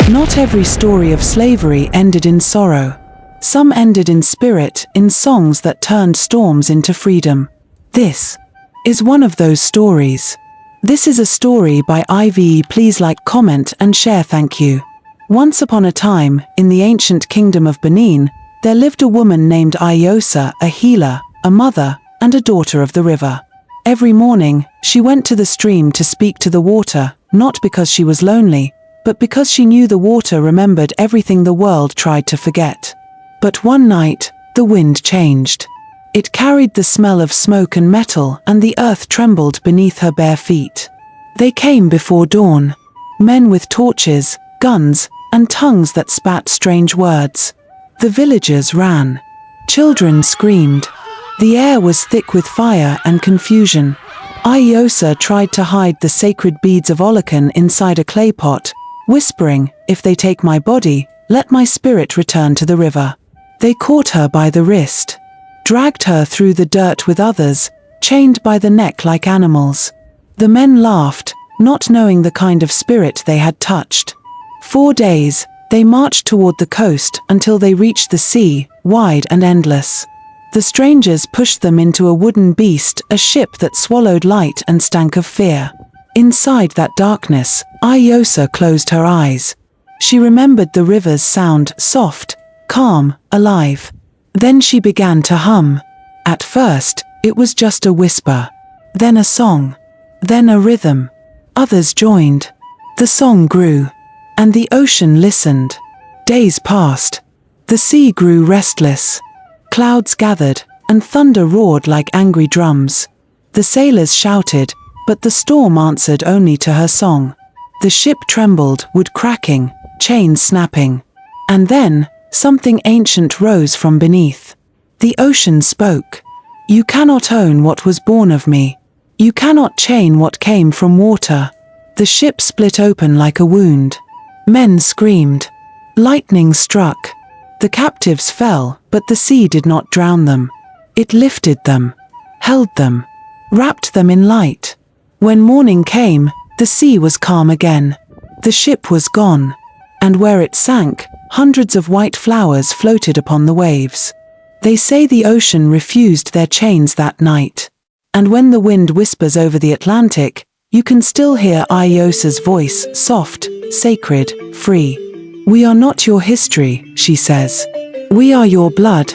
Not every story of slavery ended in sorrow. Some ended in spirit, in songs that turned storms into freedom. This is one of those stories. This is a story by Ivie. Please like, comment and share. Thank you. Once upon a time, in the ancient kingdom of Benin, there lived a woman named Iosa, a healer, a mother, and a daughter of the river. Every morning, she went to the stream to speak to the water, not because she was lonely, but because she knew the water remembered everything the world tried to forget. But one night, the wind changed. It carried the smell of smoke and metal, and the earth trembled beneath her bare feet. They came before dawn. Men with torches, guns, and tongues that spat strange words. The villagers ran. Children screamed. The air was thick with fire and confusion. Iosa tried to hide the sacred beads of Olokun inside a clay pot, whispering, "If they take my body, let my spirit return to the river." They caught her by the wrist, dragged her through the dirt with others, chained by the neck like animals. The men laughed, not knowing the kind of spirit they had touched. 4 days, they marched toward the coast until they reached the sea, wide and endless. The strangers pushed them into a wooden beast, a ship that swallowed light and stank of fear. Inside that darkness, Iosa closed her eyes. She remembered the river's sound, soft, calm, alive. Then she began to hum. At first, it was just a whisper. Then a song. Then a rhythm. Others joined. The song grew. And the ocean listened. Days passed. The sea grew restless. Clouds gathered, and thunder roared like angry drums. The sailors shouted, but the storm answered only to her song. The ship trembled, wood cracking, chains snapping. And then, something ancient rose from beneath. The ocean spoke. "You cannot own what was born of me. You cannot chain what came from water." The ship split open like a wound. Men screamed. Lightning struck. The captives fell, but the sea did not drown them. It lifted them, held them, wrapped them in light. When morning came, the sea was calm again. The ship was gone. And where it sank, hundreds of white flowers floated upon the waves. They say the ocean refused their chains that night. And when the wind whispers over the Atlantic, you can still hear Iosa's voice, soft, sacred, free. "We are not your history," she says. "We are your blood."